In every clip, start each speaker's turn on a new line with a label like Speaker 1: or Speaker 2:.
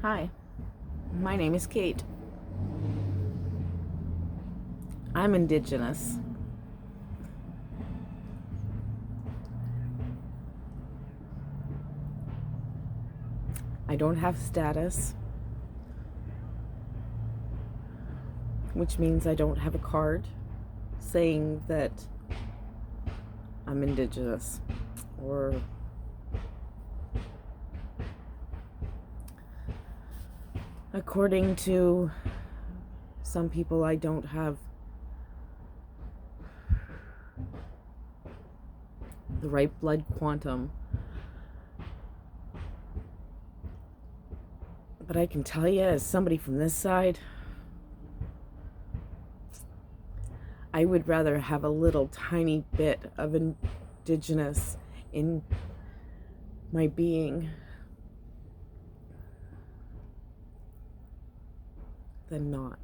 Speaker 1: Hi, my name is Kate. I'm Indigenous. I don't have status, which means I don't have a card saying that I'm Indigenous. Or according to some people, I don't have the right blood quantum. But I can tell you, as somebody from this side, I would rather have a little tiny bit of Indigenous in my being than not.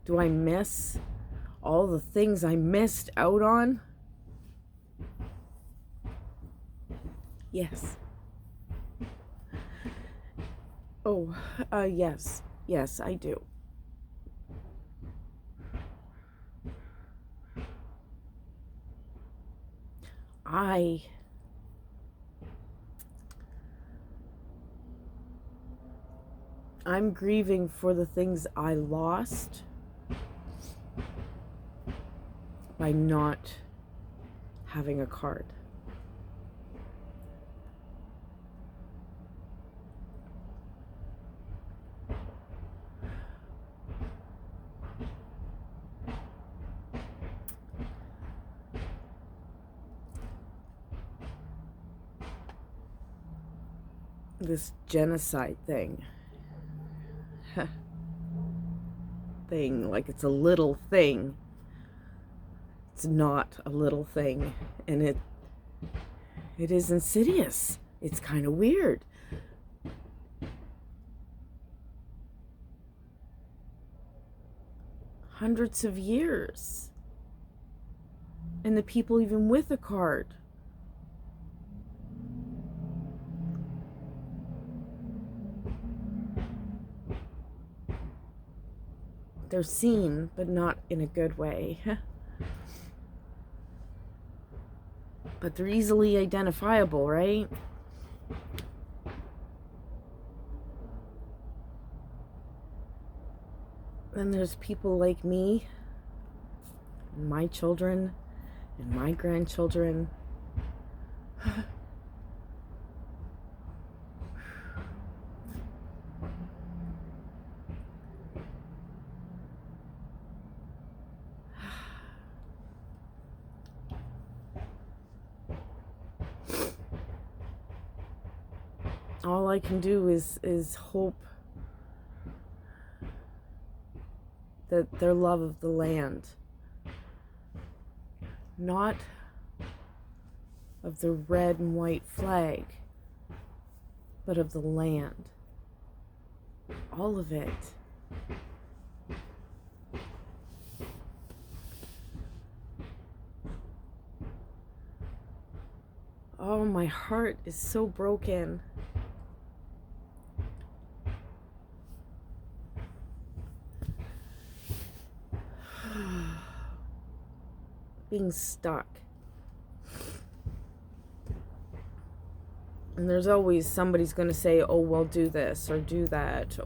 Speaker 1: Do I miss all the things I missed out on? Yes. Oh, yes. Yes, I do. I'm grieving for the things I lost by not having a card. This genocide thing, like it's a little thing. It's not a little thing, and it is insidious. It's kind of weird. Hundreds of years, and the people even with a card, they're seen, but not in a good way. But they're easily identifiable, right? Then there's people like me, and my children, and my grandchildren. All I can do is hope that their love of the land, not of the red and white flag, but of the land, all of it. Oh, my heart is so broken. Being stuck. And there's always somebody's going to say, oh, well, do this or do that.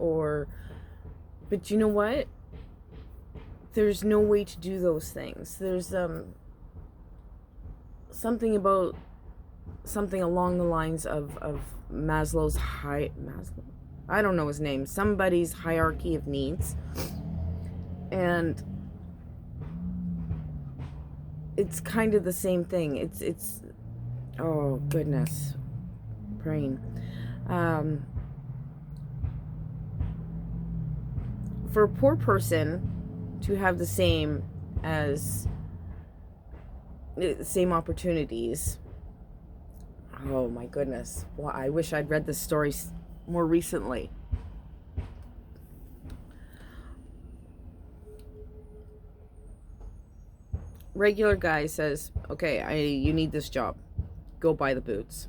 Speaker 1: But you know what? There's no way to do those things. There's something along the lines of Maslow's I don't know his name. Somebody's hierarchy of needs. And it's kind of the same thing. It's oh goodness, brain. For a poor person to have the same opportunities. Oh my goodness. Well, I wish I'd read this story more recently. regular guy says, okay, you need this job. Go buy the boots.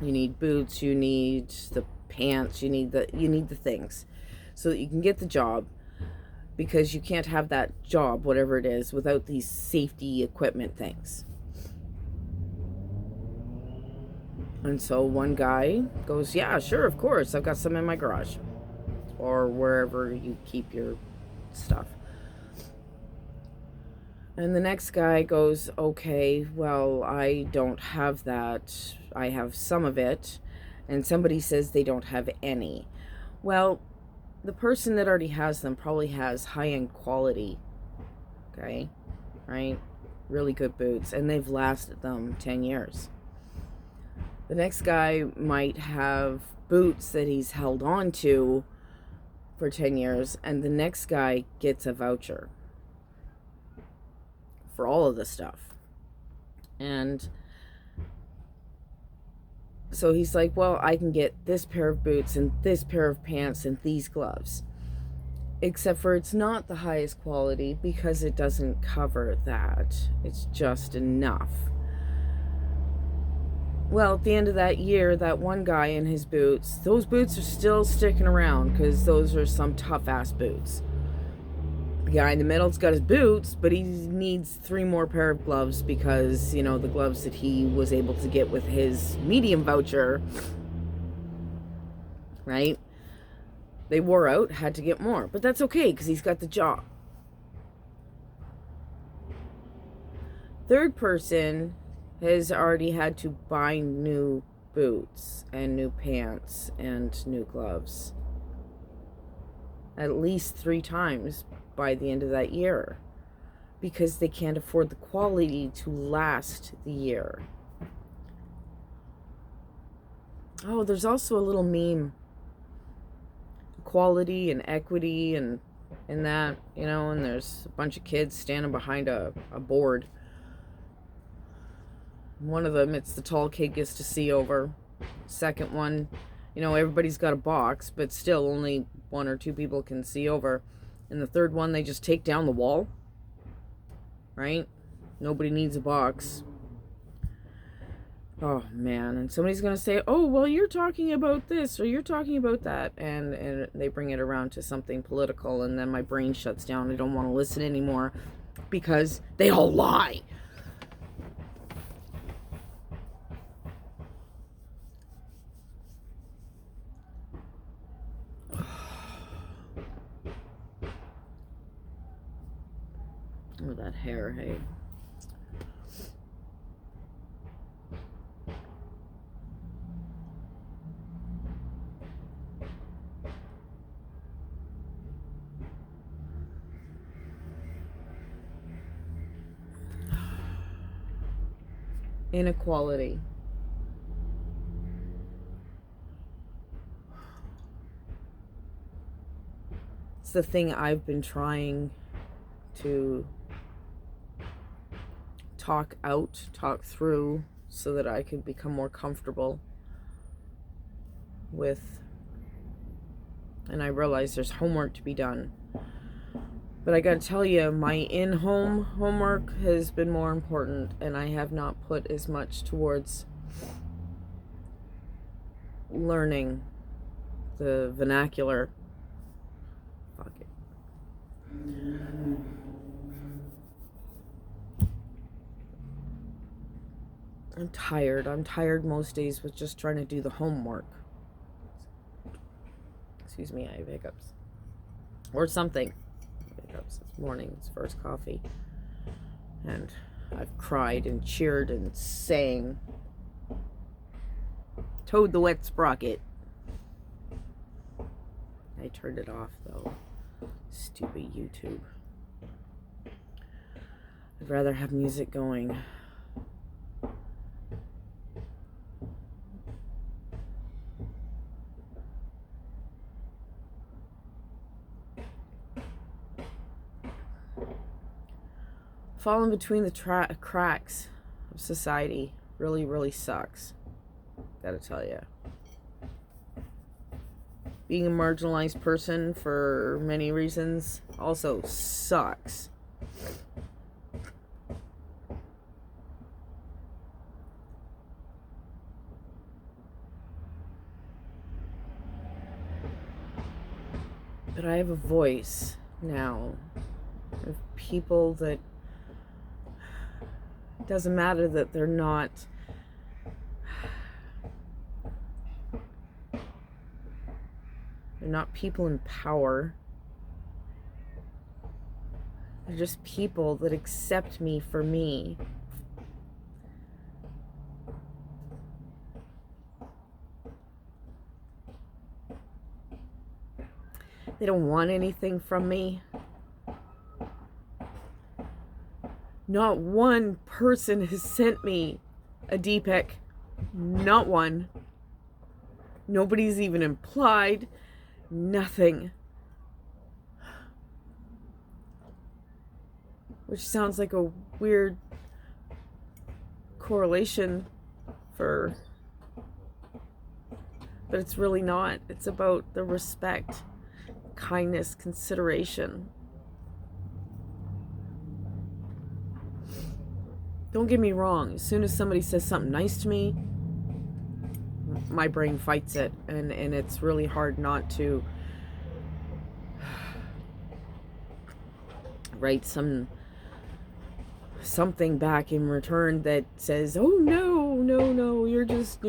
Speaker 1: You need boots, you need the pants, you need the things so that you can get the job, because you can't have that job, whatever it is, without these safety equipment things. And so one guy goes, yeah, sure, of course, I've got some in my garage or wherever you keep your stuff. And the next guy goes, okay, well, I don't have that. I have some of it. And somebody says they don't have any. Well, the person that already has them probably has high-end quality, okay, right? Really good boots, and they've lasted them 10 years. The next guy might have boots that he's held on to for 10 years, and the next guy gets a voucher for all of the stuff. And so he's like, well, I can get this pair of boots and this pair of pants and these gloves. Except for it's not the highest quality because it doesn't cover that. It's just enough. Well, at the end of that year, that one guy in his boots, those boots are still sticking around because those are some tough-ass boots. The guy in the middle's got his boots, but he needs 3 more pair of gloves because, you know, the gloves that he was able to get with his medium voucher, right? They wore out, had to get more. But that's okay because he's got the job. Third person has already had to buy new boots and new pants and new gloves at least 3 times by the end of that year because they can't afford the quality to last the year. Oh, there's also a little meme. Equality and equity and that, you know, and there's a bunch of kids standing behind a board. One of them, it's the tall kid gets to see over. Second one, you know, everybody's got a box, but still only 1 or 2 people can see over. And the third one, they just take down the wall, right? Nobody needs a box. Oh, man. And somebody's going to say, oh, well, you're talking about this or you're talking about that. And they bring it around to something political. And then my brain shuts down. I don't want to listen anymore because they all lie. Oh, that hair, hey. Inequality. It's the thing I've been trying to talk through so that I could become more comfortable with. And I realize there's homework to be done. But I gotta tell you, my in-home homework has been more important, and I have not put as much towards learning the vernacular. Fuck it. I'm tired. I'm tired most days with just trying to do the homework. Excuse me, I have hiccups. Or something. Hiccups this morning. It's first coffee. And I've cried and cheered and sang. Toad the Wet Sprocket. I turned it off though. Stupid YouTube. I'd rather have music going. Falling between the cracks of society really, really sucks. Gotta tell you. Being a marginalized person for many reasons also sucks. But I have a voice now of people that it doesn't matter that they're not people in power. They're just people that accept me for me. They don't want anything from me. Not one person has sent me a D-pic. Not one. Nobody's even implied. Nothing. Which sounds like a weird correlation but it's really not. It's about the respect, kindness, consideration. Don't get me wrong. As soon as somebody says something nice to me, my brain fights it, and it's really hard not to write something back in return that says, oh no, you're just,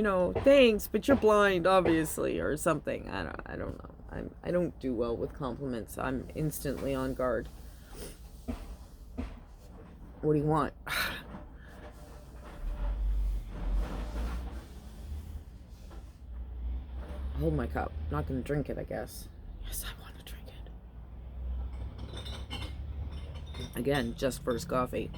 Speaker 1: thanks, but you're blind, obviously, or something. I don't know. I don't do well with compliments. I'm instantly on guard. What do you want? Hold my cup. Not gonna drink it, I guess. Yes, I want to drink it. Again, just first coffee.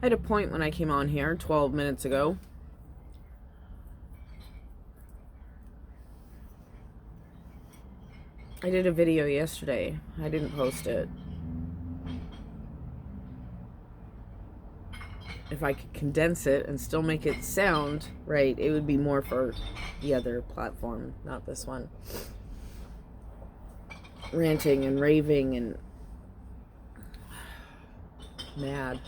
Speaker 1: I had a point when I came on here 12 minutes ago. I did a video yesterday. I didn't post it. If I could condense it and still make it sound right, it would be more for the other platform, not this one. Ranting and raving and mad.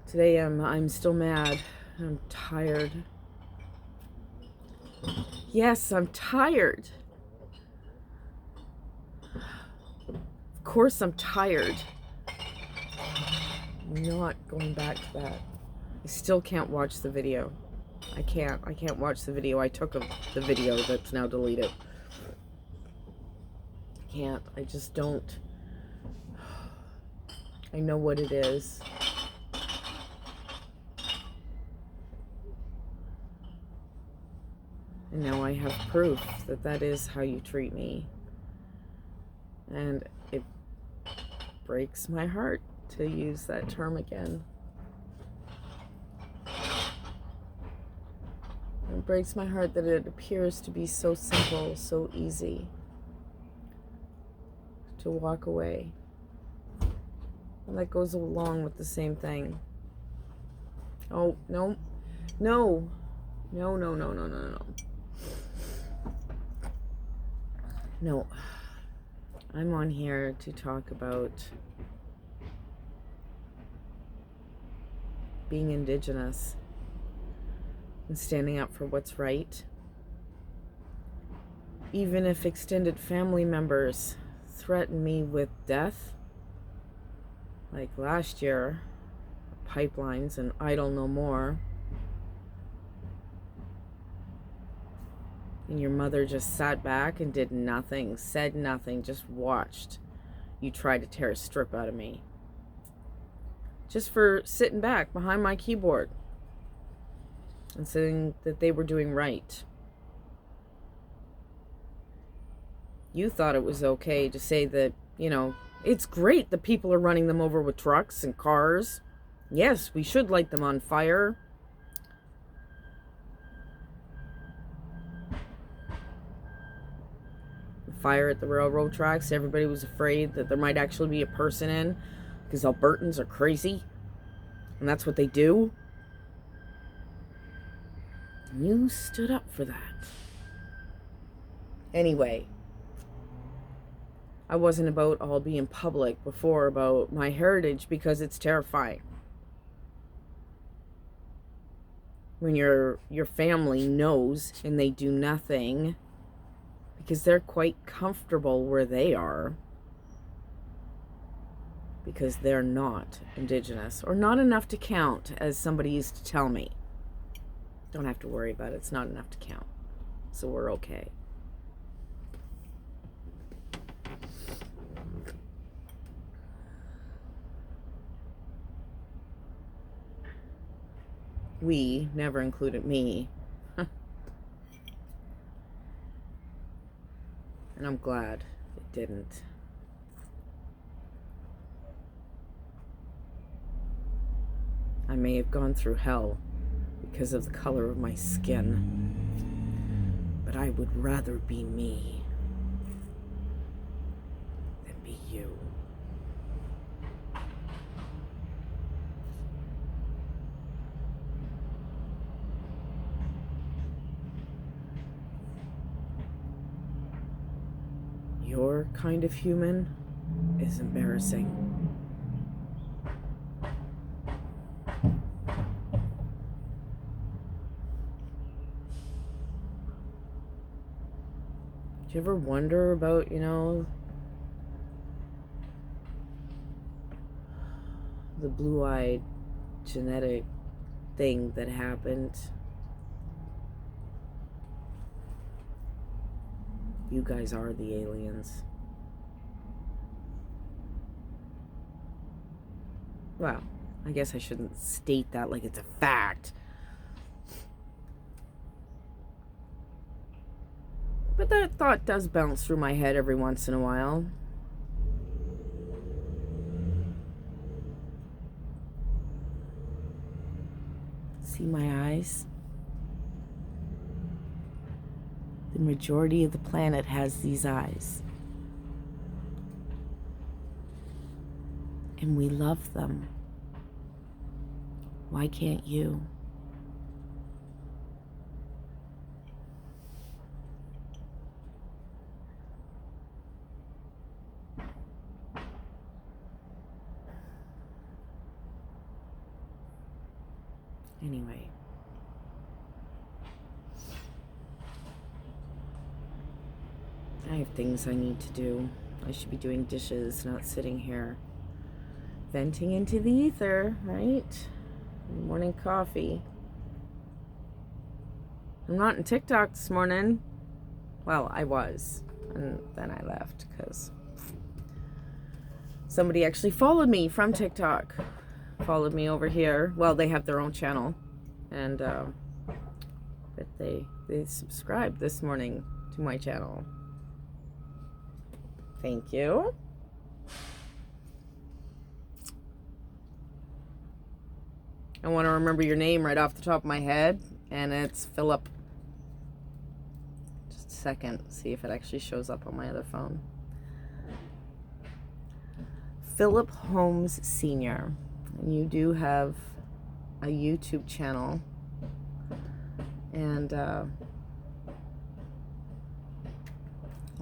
Speaker 1: Today I'm still mad. I'm tired. Yes, I'm tired. Of course I'm tired. I'm not going back to that. I still can't watch the video. I can't watch the video I took of the video that's now deleted. I can't. I just don't. I know what it is. And now I have proof that that is how you treat me. And it breaks my heart to use that term again. It breaks my heart that it appears to be so simple, so easy to walk away. And that goes along with the same thing. Oh, no. No. No, no, no, no, no, no. No. I'm on here to talk about being Indigenous and standing up for what's right. Even if extended family members threaten me with death, like last year, pipelines and idle no more, and your mother just sat back and did nothing, said nothing, just watched you try to tear a strip out of me. Just for sitting back behind my keyboard and saying that they were doing right. You thought it was okay to say that, it's great that people are running them over with trucks and cars. Yes, we should light them on fire. The fire at the railroad tracks, everybody was afraid that there might actually be a person in, because Albertans are crazy, and that's what they do. You stood up for that. Anyway, I wasn't about all being public before about my heritage because it's terrifying. when your family knows and they do nothing because they're quite comfortable where they are because they're not Indigenous or not enough to count, as somebody used to tell me. Don't have to worry about it. It's not enough to count. So we're okay. We never included me. And I'm glad it didn't. I may have gone through hell because of the color of my skin, but I would rather be me than be you. Your kind of human is embarrassing. Do you ever wonder about, the blue-eyed genetic thing that happened? You guys are the aliens. Well, I guess I shouldn't state that like it's a fact. But that thought does bounce through my head every once in a while. See my eyes? The majority of the planet has these eyes. And we love them. Why can't you? Anyway. I have things I need to do. I should be doing dishes, not sitting here venting into the ether, right? Morning coffee. I'm not in TikTok this morning. Well, I was, and then I left because somebody actually followed me from TikTok. Followed me over here. Well, they have their own channel, and but they subscribed this morning to my channel. Thank you. I want to remember your name right off the top of my head, and it's Philip. Just a second, see if it actually shows up on my other phone. Philip Holmes Sr. And you do have a YouTube channel, and I'll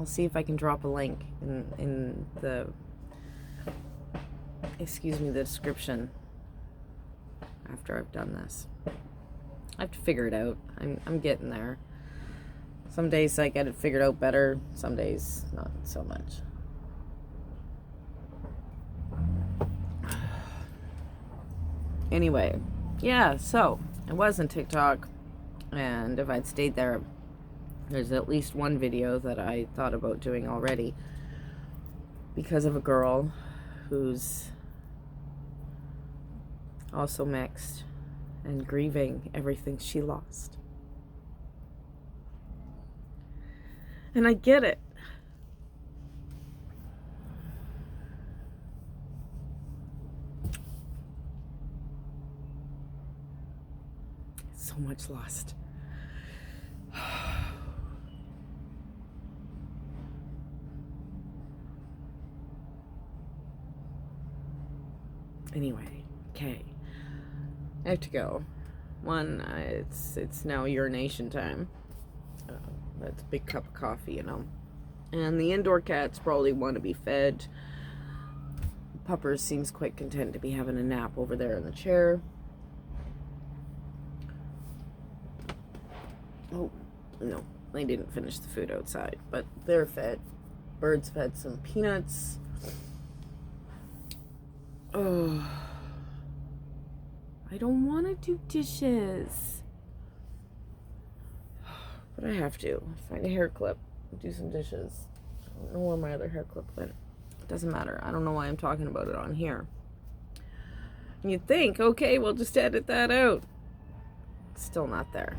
Speaker 1: see if I can drop a link in the the description after I've done this. I have to figure it out. I'm getting there. Some days I get it figured out better, some days not so much. Anyway, yeah, so I was on TikTok, and if I'd stayed there, there's at least one video that I thought about doing already because of a girl who's also mixed and grieving everything she lost. And I get it. So much lost. Anyway, okay. I have to go. One, it's now urination time. That's a big cup of coffee, And the indoor cats probably want to be fed. Puppers seems quite content to be having a nap over there in the chair. Oh, no, they didn't finish the food outside, but they're fed. Birds fed some peanuts. Oh, I don't want to do dishes. But I have to. Find a hair clip. Do some dishes. I don't know where my other hair clip went. It doesn't matter. I don't know why I'm talking about it on here. You'd think, okay, we'll just edit that out. It's still not there.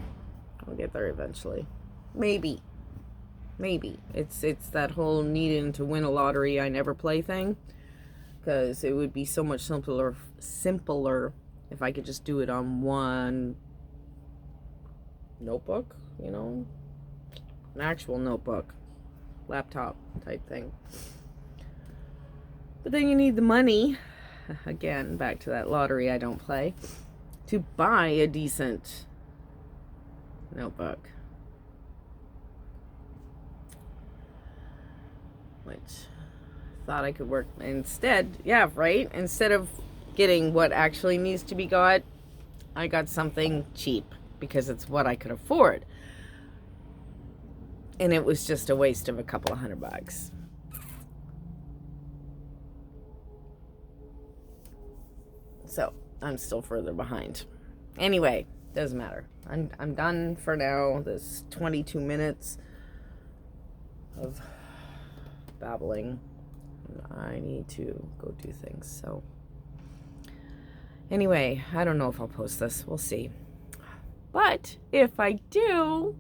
Speaker 1: I'll get there eventually. Maybe. It's that whole needing to win a lottery I never play thing. Because it would be so much simpler if I could just do it on one notebook, you know? An actual notebook. Laptop type thing. But then you need the money, again, back to that lottery I don't play, to buy a decent notebook. Which I thought I could work instead. Yeah, right? Instead of getting what actually needs to be got, I got something cheap because it's what I could afford. And it was just a waste of a couple of $100. So I'm still further behind. Anyway, doesn't matter. I'm done for now. This 22 minutes of babbling. I need to go do things. So anyway, I don't know if I'll post this. We'll see. But if I do,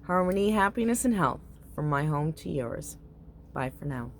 Speaker 1: harmony, happiness, and health from my home to yours. Bye for now.